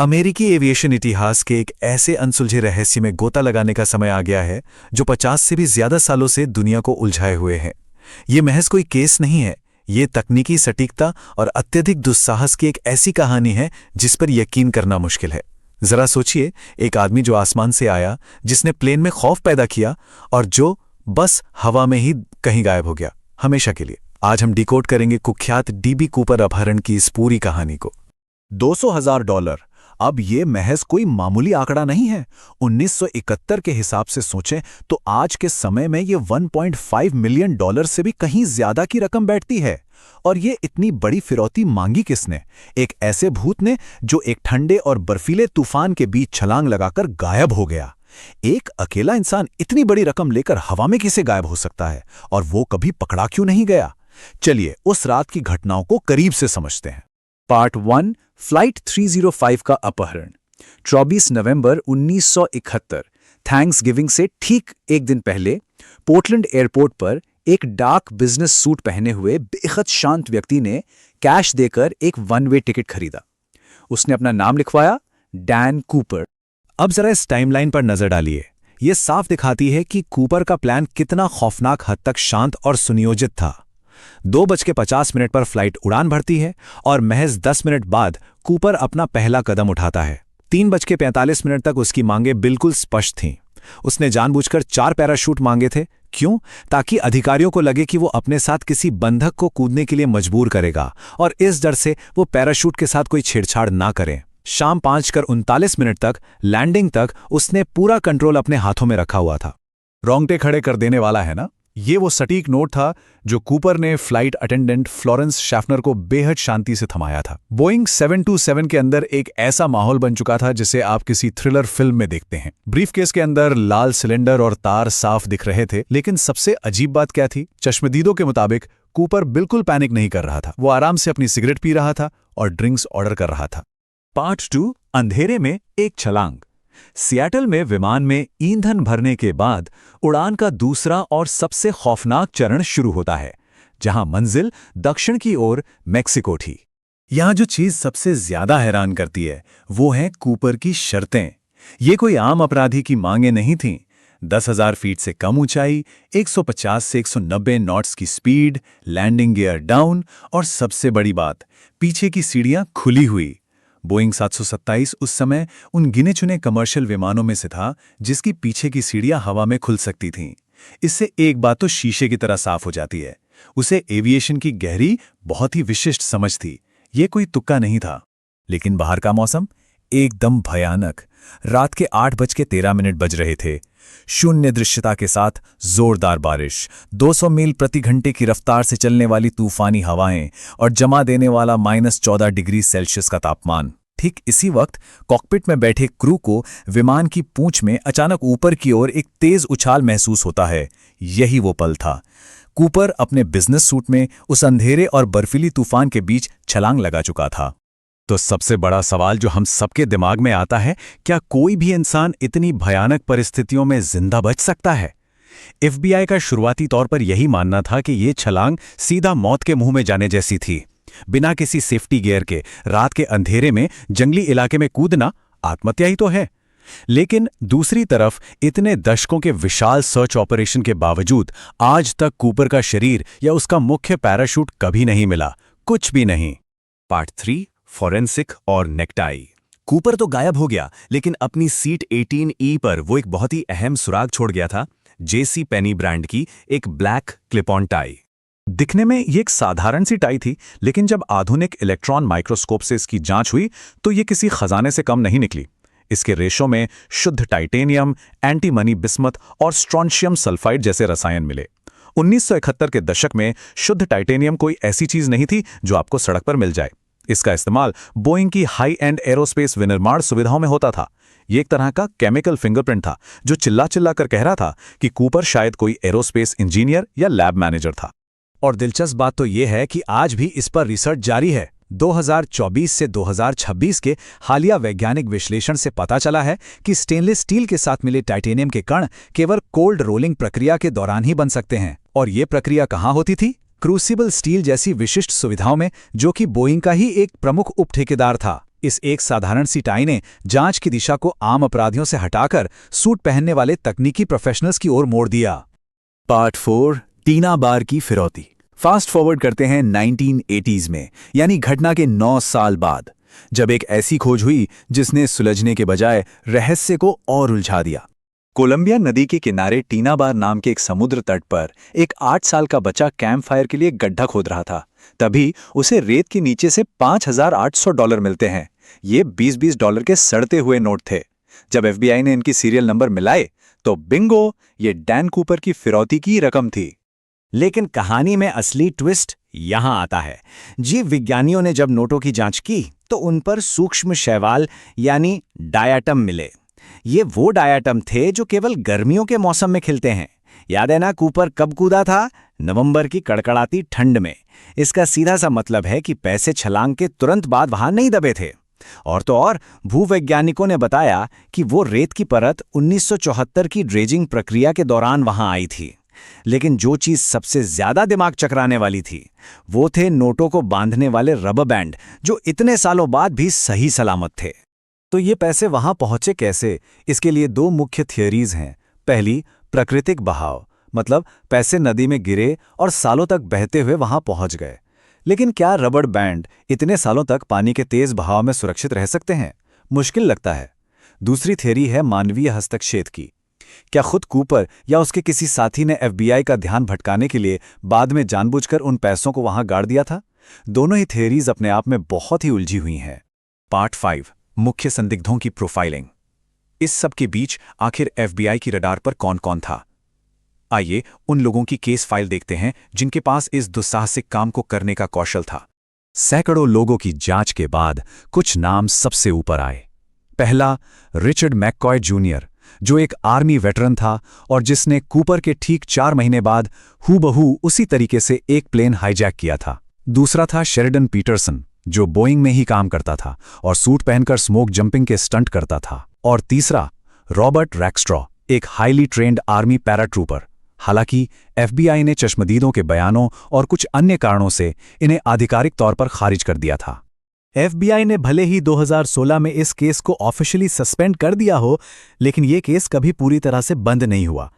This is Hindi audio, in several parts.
अमेरिकी एविएशन इतिहास के एक ऐसे अनसुलझे रहस्य में गोता लगाने का समय आ गया है जो 50 से भी ज्यादा सालों से दुनिया को उलझाए हुए है। ये महज कोई केस नहीं है, ये तकनीकी सटीकता और अत्यधिक दुस्साहस की एक ऐसी कहानी है जिस पर यकीन करना मुश्किल है। जरा सोचिए, एक आदमी जो आसमान से आया, जिसने प्लेन में खौफ पैदा किया और जो बस हवा में ही कहीं गायब हो गया हमेशा के लिए। आज हम डिकोड करेंगे कुख्यात डीबी कूपर अपहरण की इस पूरी कहानी को। $200,000 अब ये महज कोई मामूली आंकड़ा नहीं है। 1971 के हिसाब से सोचें तो आज के समय में ये $1.5 मिलियन से भी कहीं ज्यादा की रकम बैठती है। और ये इतनी बड़ी फिरौती मांगी किसने? एक ऐसे भूत ने जो एक ठंडे और बर्फीले तूफान के बीच छलांग लगाकर गायब हो गया। एक अकेला इंसान इतनी बड़ी रकम लेकर हवा में कैसे गायब हो सकता है, और वो कभी पकड़ा क्यों नहीं गया? चलिए उस रात की घटनाओं को करीब से समझते हैं। पार्ट 1, फ्लाइट 305 का अपहरण। 24 नवंबर 1971, थैंक्सगिविंग से ठीक एक दिन पहले पोर्टलैंड एयरपोर्ट पर एक डार्क बिजनेस सूट पहने हुए बेहद शांत व्यक्ति ने कैश देकर एक वन वे टिकट खरीदा। उसने अपना नाम लिखवाया, डैन कूपर। अब जरा इस टाइमलाइन पर नजर डालिए। यह साफ दिखाती है कि कूपर का प्लान कितना खौफनाक हद तक शांत और सुनियोजित था। 2:50 पर फ्लाइट उड़ान भरती है और महज 10 मिनट बाद कूपर अपना पहला कदम उठाता है। 3:45 तक उसकी मांगें बिल्कुल स्पष्ट थीं। उसने जानबूझकर 4 पैराशूट मांगे थे। क्यों? ताकि अधिकारियों को लगे कि वो अपने साथ किसी बंधक को कूदने के लिए मजबूर करेगा, और इस डर से वो पैराशूट के साथ कोई छेड़छाड़ ना करें। शाम 5:39 तक लैंडिंग तक उसने पूरा कंट्रोल अपने हाथों में रखा हुआ था। रोंगटे खड़े कर देने वाला है ना? ये वो सटीक नोट था जो कूपर ने फ्लाइट अटेंडेंट फ्लोरेंस शैफनर को बेहद शांति से थमाया था। बोइंग 727 के अंदर एक ऐसा माहौल बन चुका था जिसे आप किसी थ्रिलर फिल्म में देखते हैं। ब्रीफकेस के अंदर लाल सिलेंडर और तार साफ दिख रहे थे, लेकिन सबसे अजीब बात क्या थी? चश्मदीदों के मुताबिक कूपर बिल्कुल पैनिक नहीं कर रहा था। वो आराम से अपनी सिगरेट पी रहा था और ड्रिंक्स ऑर्डर कर रहा था। पार्ट 2, अंधेरे में एक छलांग। सियाटल में विमान में ईंधन भरने के बाद उड़ान का दूसरा और सबसे खौफनाक चरण शुरू होता है, जहां मंजिल दक्षिण की ओर मेक्सिको थी। यहां जो चीज सबसे ज्यादा हैरान करती है वो है कूपर की शर्तें। ये कोई आम अपराधी की मांगें नहीं थीं। 10,000 फीट से कम ऊंचाई, 150 से 190 नॉट्स की स्पीड, लैंडिंग गियर डाउन, और सबसे बड़ी बात, पीछे की सीढ़ियां खुली हुई। बोइंग 727 उस समय उन गिने चुने कमर्शियल विमानों में से था जिसकी पीछे की सीढ़ियां हवा में खुल सकती थीं। इससे एक बात तो शीशे की तरह साफ हो जाती है, उसे एविएशन की गहरी, बहुत ही विशिष्ट समझ थी। ये कोई तुक्का नहीं था। लेकिन बाहर का मौसम एकदम भयानक। रात के 8:13 बज रहे थे। शून्य दृश्यता के साथ जोरदार बारिश, 200 मील प्रति घंटे की रफ्तार से चलने वाली तूफानी हवाएं और जमा देने वाला -14 डिग्री सेल्सियस का तापमान। ठीक इसी वक्त कॉकपिट में बैठे क्रू को विमान की पूंछ में अचानक ऊपर की ओर एक तेज उछाल महसूस होता है। यही वो पल था। कूपर अपने बिजनेस सूट में उस अंधेरे और बर्फीली तूफान के बीच छलांग लगा चुका था। तो सबसे बड़ा सवाल जो हम सबके दिमाग में आता है, क्या कोई भी इंसान इतनी भयानक परिस्थितियों में जिंदा बच सकता है? FBI का शुरुआती तौर पर यही मानना था कि ये छलांग सीधा मौत के मुंह में जाने जैसी थी। बिना किसी सेफ्टी गियर के रात के अंधेरे में जंगली इलाके में कूदना आत्महत्या ही तो है। लेकिन दूसरी तरफ इतने दशकों के विशाल सर्च ऑपरेशन के बावजूद आज तक कूपर का शरीर या उसका मुख्य पैराशूट कभी नहीं मिला, कुछ भी नहीं। पार्ट 3, फॉरेंसिक और नेकटाई। कूपर तो गायब हो गया, लेकिन अपनी सीट 18E पर वो एक बहुत ही अहम सुराग छोड़ गया था। JC पेनी ब्रांड की एक ब्लैक क्लिप ऑन टाई। दिखने में ये एक साधारण सी टाई थी, लेकिन जब आधुनिक इलेक्ट्रॉन माइक्रोस्कोप से इसकी जांच हुई तो ये किसी खजाने से कम नहीं निकली। इसके रेशों में शुद्ध टाइटेनियम, एंटीमनी बिस्मथ और स्ट्रोंशियम सल्फाइड जैसे रसायन मिले। 1971 के दशक में शुद्ध टाइटेनियम कोई ऐसी चीज नहीं थी जो आपको सड़क पर मिल जाए। इसका इस्तेमाल बोइंग की हाई एंड एरोस्पेस विनिर्माण सुविधाओं में होता था। ये एक तरह का केमिकल फिंगरप्रिंट था जो चिल्ला चिल्ला कर कह रहा था कि कूपर शायद कोई एरोस्पेस इंजीनियर या लैब मैनेजर था। और दिलचस्प बात तो यह है कि आज भी इस पर रिसर्च जारी है। 2024 से 2026 के हालिया वैज्ञानिक विश्लेषण से पता चला है कि स्टेनलेस स्टील के साथ मिले टाइटेनियम के कण केवल कोल्ड रोलिंग प्रक्रिया के दौरान ही बन सकते हैं। और ये प्रक्रिया कहाँ होती थी? क्रूसिबल स्टील जैसी विशिष्ट सुविधाओं में, जो कि बोइंग का ही एक प्रमुख उपठेकेदार था। इस एक साधारण सी टाई ने जांच की दिशा को आम अपराधियों से हटाकर सूट पहनने वाले तकनीकी प्रोफेशनल्स की ओर मोड़ दिया। पार्ट 4, टीना बार की फिरौती। फास्ट फॉरवर्ड करते हैं 1980s में, यानी घटना के 9 साल बाद, जब एक ऐसी खोज हुई जिसने सुलझने के बजाय रहस्य को और उलझा दिया। कोलंबिया नदी के किनारे टीना बार नाम के एक समुद्र तट पर एक 8 साल का बच्चा कैंप फायर के लिए गड्ढा खोद रहा था। तभी उसे रेत के नीचे से $5,800 मिलते हैं। ये $20 के सड़ते हुए नोट थे। जब FBI ने इनकी सीरियल नंबर मिलाए तो बिंगो, ये डैन कूपर की फिरौती की रकम थी। लेकिन कहानी में असली ट्विस्ट यहां आता है। जीव विज्ञानियों ने जब नोटों की जांच की तो उन पर सूक्ष्म शैवाल यानी डायाटम मिले। ये वो डायाटम थे जो केवल गर्मियों के मौसम में खिलते हैं। याद है ना कूपर कब कूदा था? नवंबर की कड़कड़ाती ठंड में। इसका सीधा सा मतलब है कि पैसे छलांग के तुरंत बाद वहां नहीं दबे थे। और तो और भूवैज्ञानिकों ने बताया कि वो रेत की परत 1974 की ड्रेजिंग प्रक्रिया के दौरान वहां आई थी। लेकिन जो चीज सबसे ज्यादा दिमाग चकराने वाली थी वो थे नोटों को बांधने वाले रबर बैंड, जो इतने सालों बाद भी सही सलामत थे। तो ये पैसे वहां पहुंचे कैसे? इसके लिए 2 मुख्य थियरीज हैं। पहली, प्राकृतिक बहाव, मतलब पैसे नदी में गिरे और सालों तक बहते हुए वहां पहुंच गए। लेकिन क्या रबर बैंड इतने सालों तक पानी के तेज बहाव में सुरक्षित रह सकते हैं? मुश्किल लगता है। दूसरी थियरी है मानवीय हस्तक्षेप की। क्या खुद कूपर या उसके किसी साथी ने FBI का ध्यान भटकाने के लिए बाद में जानबूझकर उन पैसों को वहां गाड़ दिया था? दोनों ही थियरीज अपने आप में बहुत ही उलझी हुई हैं। पार्ट 5, मुख्य संदिग्धों की प्रोफाइलिंग। इस सब के बीच आखिर FBI की रडार पर कौन कौन था? आइए उन लोगों की केस फाइल देखते हैं जिनके पास इस दुस्साहसिक काम को करने का कौशल था। सैकड़ों लोगों की जांच के बाद कुछ नाम सबसे ऊपर आए। पहला, रिचर्ड मैककॉय जूनियर, जो एक आर्मी वेटरन था और जिसने कूपर के ठीक 4 महीने बाद हूबहू उसी तरीके से एक प्लेन हाईजैक किया था। दूसरा था शेरिडन पीटरसन, जो बोइंग में ही काम करता था और सूट पहनकर स्मोक जंपिंग के स्टंट करता था। और तीसरा, रॉबर्ट रैक्स्ट्रॉ, एक हाईली ट्रेंड आर्मी पैराट्रूपर। हालांकि FBI ने चश्मदीदों के बयानों और कुछ अन्य कारणों से इन्हें आधिकारिक तौर पर खारिज कर दिया था। FBI ने भले ही 2016 में इस केस को ऑफिशियली सस्पेंड कर दिया हो, लेकिन ये केस कभी पूरी तरह से बंद नहीं हुआ।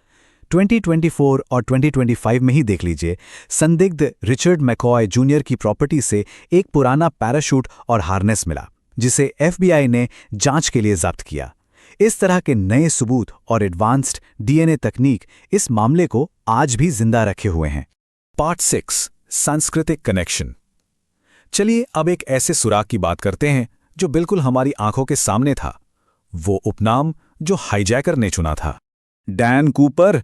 2024 और 2025 में ही देख लीजिए, संदिग्ध रिचर्ड मैककॉय जूनियर की प्रॉपर्टी से एक पुराना पैराशूट और हार्नेस मिला, जिसे FBI ने जांच के लिए जब्त किया। इस तरह के नए सबूत और एडवांस्ड DNA तकनीक इस मामले को आज भी जिंदा रखे हुए हैं। पार्ट 6, सांस्कृतिक कनेक्शन। चलिए अब एक ऐसे सुराग की बात करते हैं जो बिल्कुल हमारी आंखों के सामने था। वो उपनाम जो हाईजैकर ने चुना था, डैन कूपर।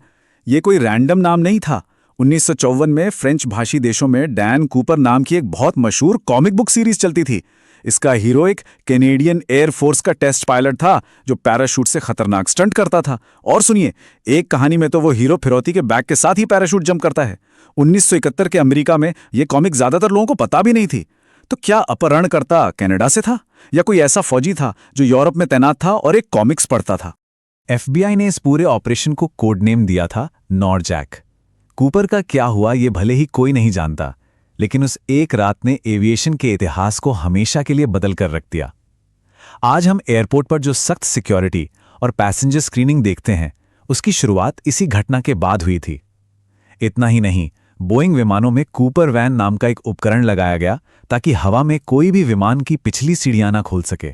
ये कोई रैंडम नाम नहीं था। 1954 में फ्रेंच भाषी देशों में डैन कूपर नाम की एक बहुत मशहूर कॉमिक बुक सीरीज चलती थी। इसका हीरो एक कैनेडियन एयर फोर्स का टेस्ट पायलट था जो पैराशूट से खतरनाक स्टंट करता था। और सुनिए, एक कहानी में तो वो हीरो फिरौती के बैग के साथ ही पैराशूट जंप करता है। 1971 के अमेरिका में ये कॉमिक ज्यादातर लोगों को पता भी नहीं थी। तो क्या अपहरणकर्ता कनाडा से था या कोई ऐसा फौजी था जो यूरोप में तैनात था और एक कॉमिक्स पढ़ता था? FBI ने इस पूरे ऑपरेशन को कोड नेम दिया था नॉरजैक। कूपर का क्या हुआ ये भले ही कोई नहीं जानता, लेकिन उस एक रात ने एविएशन के इतिहास को हमेशा के लिए बदल कर रख दिया। आज हम एयरपोर्ट पर जो सख्त सिक्योरिटी और पैसेंजर स्क्रीनिंग देखते हैं, उसकी शुरुआत इसी घटना के बाद हुई थी। इतना ही नहीं, बोइंग विमानों में कूपर वैन नाम का एक उपकरण लगाया गया ताकि हवा में कोई भी विमान की पिछली सीढ़ियां ना खोल सके।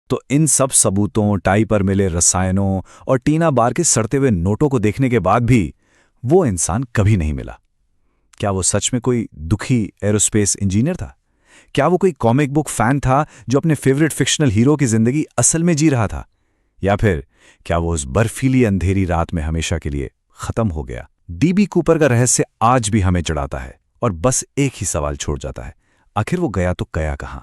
तो इन सब सबूतों, टाई पर मिले रसायनों और टीना बार के सड़ते हुए नोटों को देखने के बाद भी वो इंसान कभी नहीं मिला। क्या वो सच में कोई दुखी एरोस्पेस इंजीनियर था? क्या वो कोई कॉमिक बुक फैन था जो अपने फेवरेट फिक्शनल हीरो की जिंदगी असल में जी रहा था? या फिर क्या वो उस बर्फीली अंधेरी रात में हमेशा के लिए खत्म हो गया? DB कूपर का रहस्य आज भी हमें चिढ़ाता है और बस एक ही सवाल छोड़ जाता है, आखिर वो गया तो गया कहां?